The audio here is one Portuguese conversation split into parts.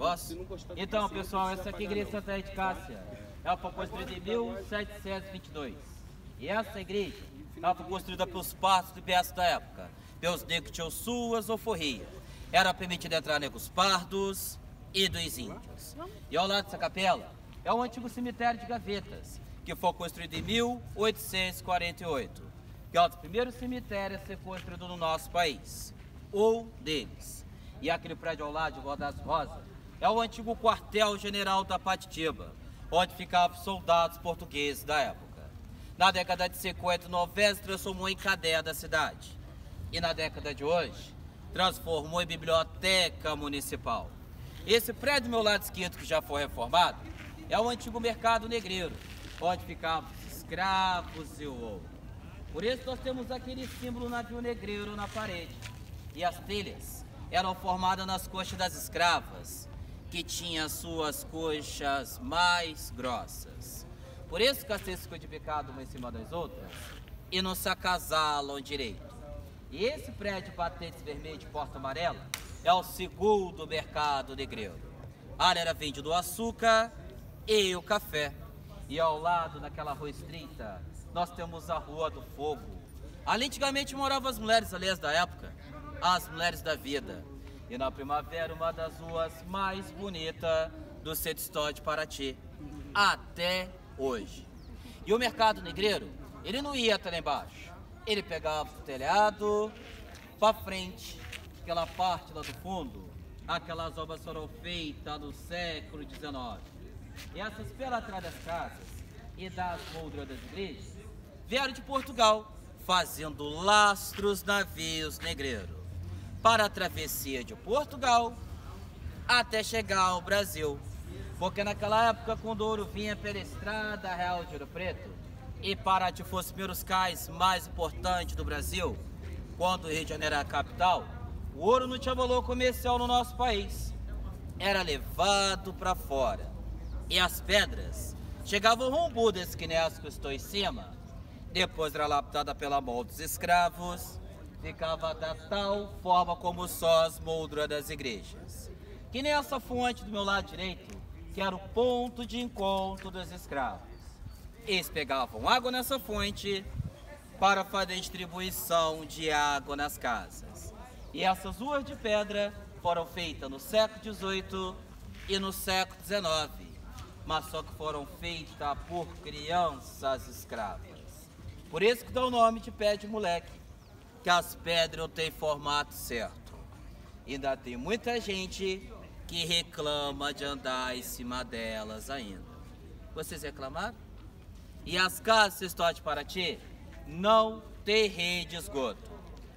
Posso? Então, pessoal, essa aqui é a igreja Santa Rita de Cássia. Ela foi construída em 1722. E essa igreja, ela foi construída pelos partos libertos da época, pelos negros que tinham suas alforrias. Era permitido entrar negros pardos e dos índios. E ao lado dessa capela é o antigo cemitério de Gavetas, que foi construído em 1848, que é o primeiro cemitério a ser construído no nosso país, ou deles. E aquele prédio ao lado de Rua das Rosas é o antigo quartel-general da Patitiba, onde ficavam soldados portugueses da época. Na década de 50, Nové se transformou em cadeia da cidade. E na década de hoje, transformou em biblioteca municipal. Esse prédio do meu lado esquerdo, que já foi reformado, é o antigo mercado negreiro, onde ficavam os escravos e o ouro. Por isso nós temos aquele símbolo navio negreiro na parede. E as telhas eram formadas nas coxas das escravas, que tinham suas coxas mais grossas. Por isso que as telhas ficam codificadas uma em cima das outras e não se acasalam direito. E esse prédio patentes vermelho de porta amarela é o segundo mercado negreiro. Ali era vendido o açúcar e o café. E ao lado, naquela rua estreita, nós temos a Rua do Fogo. Ali antigamente moravam as mulheres, aliás, da época, as mulheres da vida. E na primavera, uma das ruas mais bonitas do centro histórico de Paraty, até hoje. E o mercado negreiro, ele não ia até lá embaixo. Ele pegava o telhado para frente, aquela parte lá do fundo, aquelas obras foram feitas no século XIX. E essas pela atrás das casas e das molduras das igrejas vieram de Portugal, fazendo lastros navios negreiros para a travessia de Portugal até chegar ao Brasil. Porque naquela época, quando o ouro vinha pela estrada real de Ouro Preto, e Paraty fosse os primeiros cais mais importantes do Brasil, quando o Rio de Janeiro era a capital, o ouro não tinha valor comercial no nosso país. Era levado para fora. E as pedras chegavam rumbo desse que nem as que eu estou em cima, depois era lapidada pela mão dos escravos, ficava da tal forma como só as molduras das igrejas. Que nem essa fonte do meu lado direito, que era o ponto de encontro dos escravos. Eles pegavam água nessa fonte para fazer distribuição de água nas casas. E essas ruas de pedra foram feitas no século XVIII e no século XIX, mas só que foram feitas por crianças escravas. Por isso que dá o nome de pé de moleque, que as pedras não têm formato certo. Ainda tem muita gente que reclama de andar em cima delas ainda. Vocês reclamaram? E as casas históricas de Paraty não tem rede de esgoto.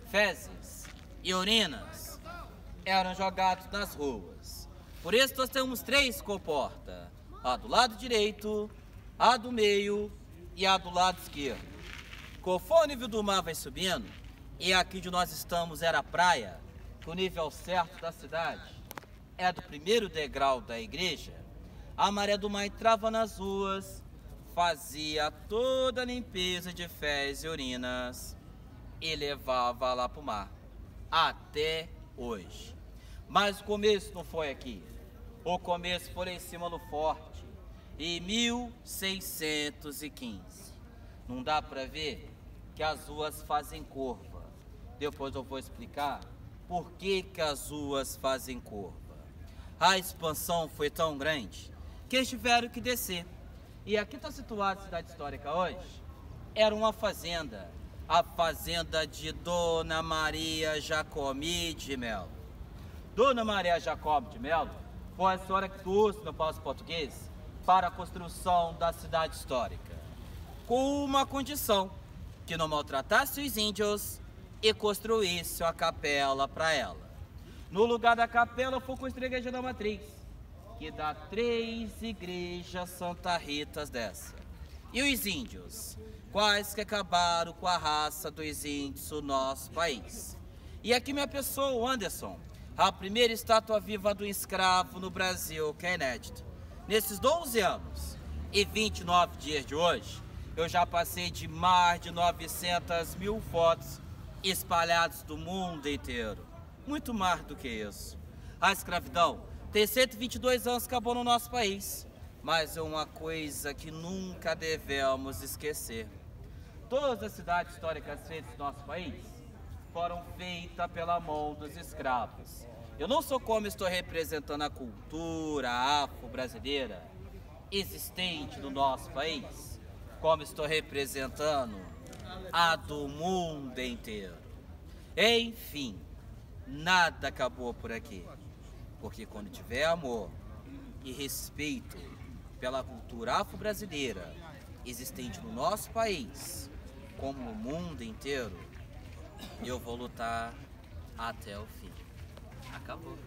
Fezes e urinas eram jogados nas ruas. Por isso nós temos 3 comportas: a do lado direito, a do meio e a do lado esquerdo. Conforme o nível do mar vai subindo, e aqui onde nós estamos era a praia, que o nível certo da cidade é do primeiro degrau da igreja, a maré do mar entrava nas ruas, fazia toda a limpeza de fezes e urinas e levava lá para o mar, até hoje. Mas o começo não foi aqui. O começo foi em cima do forte, em 1615. Não dá para ver que as ruas fazem curva. Depois eu vou explicar por que as ruas fazem curva. A expansão foi tão grande que eles tiveram que descer. E aqui está situada a cidade histórica hoje. Era uma fazenda, a fazenda de Dona Maria Jacomi de Melo. Dona Maria Jacomi de Melo foi a senhora que trouxe no passo português para a construção da cidade histórica, com uma condição: que não maltratasse os índios e construísse uma capela para ela. No lugar da capela foi construída a igreja da matriz, que dá 3 igrejas Santa Ritas dessa. E os índios, quais que acabaram com a raça dos índios do nosso país. E aqui minha pessoa, o Anderson, a primeira estátua viva do escravo no Brasil, que é inédito. Nesses 12 anos e 29 dias de hoje, eu já passei de mais de 900 mil fotos espalhadas do mundo inteiro. Muito mais do que isso. A escravidão Tem 122 anos que acabou no nosso país, mas é uma coisa que nunca devemos esquecer. Todas as cidades históricas feitas no nosso país foram feitas pela mão dos escravos. Eu não sou como estou representando a cultura afro-brasileira existente no nosso país, como estou representando a do mundo inteiro. Enfim, nada acabou por aqui, porque quando tiver amor e respeito pela cultura afro-brasileira existente no nosso país, como no mundo inteiro, eu vou lutar até o fim. Acabou.